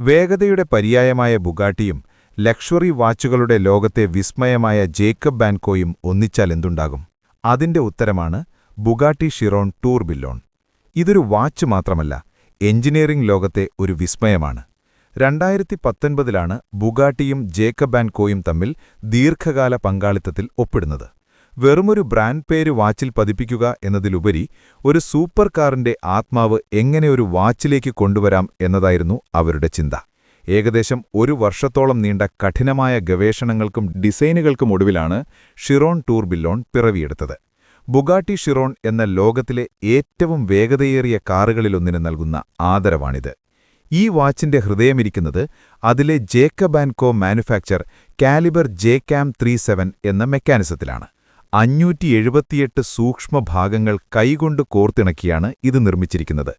വേഗതയുടെ പര്യായമായ ബുഗാട്ടിയും ലക്ഷറി വാച്ചുകളുടെ ലോകത്തെ വിസ്മയമായ Jacob and കോയും ഒന്നിച്ചാലെന്തുണ്ടാകും? അതിന്റെ ഉത്തരമാണ് ബുഗാട്ടി ഷിറോൺ ടൂർബില്ലോൺ. ഇതൊരു വാച്ച് മാത്രമല്ല, എഞ്ചിനീയറിംഗ് ലോകത്തെ ഒരു വിസ്മയമാണ്. 2019-ലാണ് ബുഗാട്ടിയും ജേക്കബ് ആൻഡ് കോയും തമ്മിൽ ദീർഘകാല പങ്കാളിത്തത്തിൽ ഒപ്പിടുന്നത്. വെറുമൊരു ബ്രാൻഡ് പേര് വാച്ചിൽ പതിപ്പിക്കുക എന്നതിലുപരി ഒരു സൂപ്പർ കാറിന്റെ ആത്മാവ് എങ്ങനെ ഒരു വാച്ചിലേക്ക് കൊണ്ടുവരാം എന്നതായിരുന്നു അവരുടെ ചിന്ത. ഏകദേശം ഒരു വർഷത്തോളം നീണ്ട കഠിനമായ ഗവേഷണങ്ങൾക്കും ഡിസൈനുകൾക്കും ഒടുവിലാണ് ഷിറോൺ ടൂർബില്ലോൺ പിറവിയെടുത്തത്. ബുഗാട്ടി ഷിറോൺ എന്ന ലോകത്തിലെ ഏറ്റവും വേഗതയേറിയ കാറുകളിലൊന്നിന് നൽകുന്ന ആദരവാണിത്. ഈ വാച്ചിന്റെ ഹൃദയമിരിക്കുന്നത് അതിലെ Jacob and Co manufacture calibre JCAM 37 എന്ന മെക്കാനിസത്തിലാണ്. 578 സൂക്ഷ്മഭാഗങ്ങൾ കൈകൊണ്ട് കോർത്തിണക്കിയാണ് ഇത് നിർമ്മിച്ചിരിക്കുന്നത്.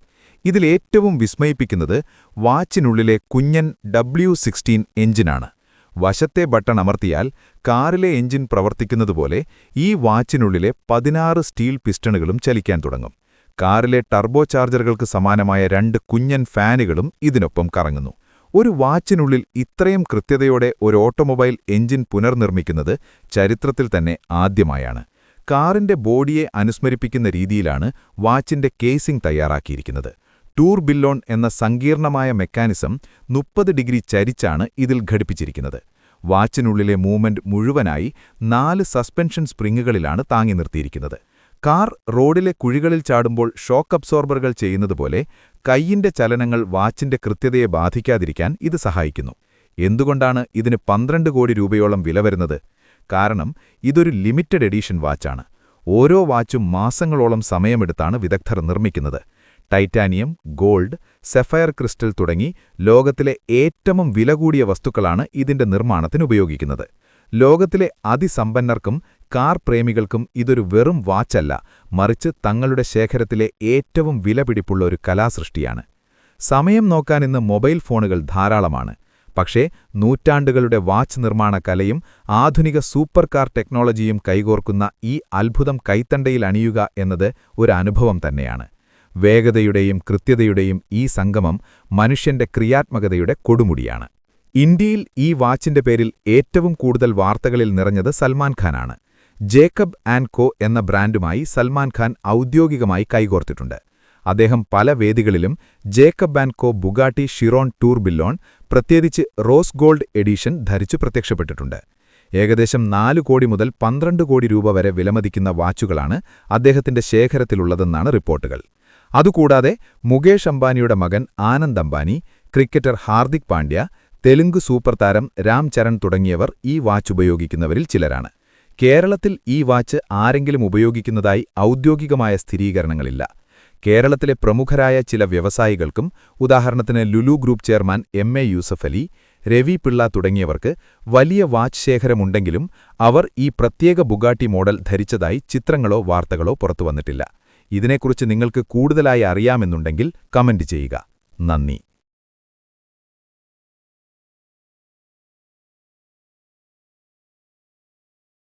ഇതിലേറ്റവും വിസ്മയിപ്പിക്കുന്നത് വാച്ചിനുള്ളിലെ കുഞ്ഞൻ W16 എഞ്ചിനാണ്. വശത്തെ ബട്ടൺ അമർത്തിയാൽ കാറിലെ എഞ്ചിൻ പ്രവർത്തിക്കുന്നതുപോലെ ഈ വാച്ചിനുള്ളിലെ 16 സ്റ്റീൽ പിസ്റ്റണുകളും ചലിക്കാൻ തുടങ്ങും. കാറിലെ ടർബോ ചാർജറുകൾക്ക് സമാനമായ 2 കുഞ്ഞൻ ഫാനുകളും ഇതിനൊപ്പം കറങ്ങുന്നു. ഒരു വാച്ചിനുള്ളിൽ ഇത്രയും കൃത്യതയോടെ ഒരു ഓട്ടോമൊബൈൽ എഞ്ചിൻ പുനർനിർമ്മിക്കുന്നത് ചരിത്രത്തിൽ തന്നെ ആദ്യമായാണ്. കാറിന്റെ ബോഡിയെ അനുസ്മരിപ്പിക്കുന്ന രീതിയിലാണ് വാച്ചിന്റെ കേസിംഗ് തയ്യാറാക്കിയിരിക്കുന്നത്. ടൂർബില്ലോൺ എന്ന സങ്കീർണമായ മെക്കാനിസം 30 ഡിഗ്രി ചരിച്ചാണ് ഇതിൽ ഘടിപ്പിച്ചിരിക്കുന്നത്. വാച്ചിനുള്ളിലെ മൂവ്മെന്റ് മുഴുവനായി 4 സസ്പെൻഷൻ സ്പ്രിങ്ങുകളിലാണ് താങ്ങി നിർത്തിയിരിക്കുന്നത്. കാർ റോഡിലെ കുഴികളിൽ ചാടുമ്പോൾ ഷോക്ക് അബ്സോർബറുകൾ ചെയ്യുന്നതുപോലെ കൈയിന്റെ ചലനങ്ങൾ വാച്ചിന്റെ കൃത്യതയെ ബാധിക്കാതിരിക്കാൻ ഇത് സഹായിക്കുന്നു. എന്തുകൊണ്ടാണ് ഇതിന് 12 കോടി രൂപയോളം വില വരുന്നത്? കാരണം ഇതൊരു ലിമിറ്റഡ് എഡിഷൻ വാച്ചാണ്. ഓരോ വാച്ചും മാസങ്ങളോളം സമയമെടുത്താണ് വിദഗ്ധർ നിർമ്മിക്കുന്നത്. ടൈറ്റാനിയം, ഗോൾഡ്, സഫയർ ക്രിസ്റ്റൽ തുടങ്ങി ലോകത്തിലെ ഏറ്റവും വില കൂടിയ വസ്തുക്കളാണ് ഇതിന്റെ നിർമ്മാണത്തിന് ഉപയോഗിക്കുന്നത്. ലോകത്തിലെ അതിസമ്പന്നർക്കും കാർ പ്രേമികൾക്കും ഇതൊരു വെറും വാച്ചല്ല, മറിച്ച് തങ്ങളുടെ ശേഖരത്തിലെ ഏറ്റവും വിലപിടിപ്പുള്ള ഒരു കലാസൃഷ്ടിയാണ്. സമയം നോക്കാൻ ഇന്ന് മൊബൈൽ ഫോണുകൾ ധാരാളമാണ്. പക്ഷേ നൂറ്റാണ്ടുകളുടെ വാച്ച് നിർമ്മാണ കലയും ആധുനിക സൂപ്പർ കാർ ടെക്നോളജിയും കൈകോർക്കുന്ന ഈ അത്ഭുതം കൈത്തണ്ടയിൽ അണിയുക എന്നത് ഒരു അനുഭവം തന്നെയാണ്. വേഗതയുടെയും കൃത്യതയുടെയും ഈ സംഗമം മനുഷ്യന്റെ ക്രിയാത്മകതയുടെ കൊടുമുടിയാണ്. ഇന്ത്യയിൽ ഈ വാച്ചിന്റെ പേരിൽ ഏറ്റവും കൂടുതൽ വാർത്തകളിൽ നിറഞ്ഞത് സൽമാൻ ഖാനാണ്. ജേക്കബ് ആൻഡ് കോ എന്ന ബ്രാൻഡുമായി സൽമാൻ ഖാൻ ഔദ്യോഗികമായി കൈകോർത്തിട്ടുണ്ട്. അദ്ദേഹം പല വേദികളിലും ജേക്കബ് ആൻഡ് കോ ബുഗാട്ടി ഷിറോൺ ടൂർബില്ലോൺ, പ്രത്യേകിച്ച് റോസ് ഗോൾഡ് എഡിഷൻ ധരിച്ചു പ്രത്യക്ഷപ്പെട്ടിട്ടുണ്ട്. ഏകദേശം 4 കോടി മുതൽ 12 കോടി രൂപ വരെ വിലമതിക്കുന്ന വാച്ചുകളാണ് അദ്ദേഹത്തിന്റെ ശേഖരത്തിലുള്ളതെന്നാണ് റിപ്പോർട്ടുകൾ. അതുകൂടാതെ മുകേഷ് അംബാനിയുടെ മകൻ ആനന്ദ് അംബാനി, ക്രിക്കറ്റർ ഹാർദിക് പാണ്ഡ്യ, തെലുങ്ക് സൂപ്പർ താരം രാം ചരൺ തുടങ്ങിയവർ ഈ വാച്ച് ഉപയോഗിക്കുന്നവരിൽ ചിലരാണ്. കേരളത്തിൽ ഈ വാച്ച് ആരെങ്കിലും ഉപയോഗിക്കുന്നതായി ഔദ്യോഗികമായ സ്ഥിരീകരണങ്ങളില്ല. കേരളത്തിലെ പ്രമുഖരായ ചില വ്യവസായികൾക്കും, ഉദാഹരണത്തിന് Lulu group chairman MA Yusuf Ali, Ravi Pillai തുടങ്ങിയവർക്ക് വലിയ വാച്ച് ശേഖരമുണ്ടെങ്കിലും അവർ ഈ പ്രത്യേക ബുഗാട്ടി മോഡൽ ധരിച്ചതായി ചിത്രങ്ങളോ വാർത്തകളോ പുറത്തുവന്നിട്ടില്ല. ഇതിനെക്കുറിച്ച് നിങ്ങൾക്ക് കൂടുതലായി അറിയാമെന്നുണ്ടെങ്കിൽ കമന്റ് ചെയ്യുക. നന്ദി.